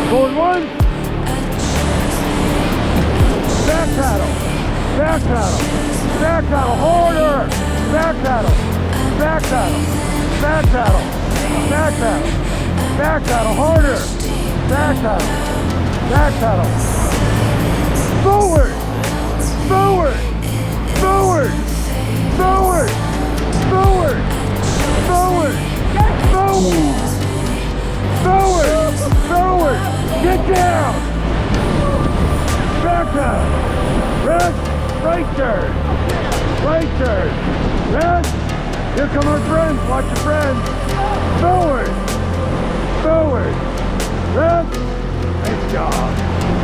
Going once. Back paddle. Back paddle. Back paddle. Harder. Back paddle. Back paddle. Back paddle. Back paddle. Back paddle. Harder. Back paddle. Back paddle. Forward. Forward. Forward. Forward. Forward. Forward. Forward. Forward. Forward. Get down. Back paddle. Rest. Right turn. Right turn. Rest. Here come our friends. Watch your friends. Forward. Forward. Rest. Nice job.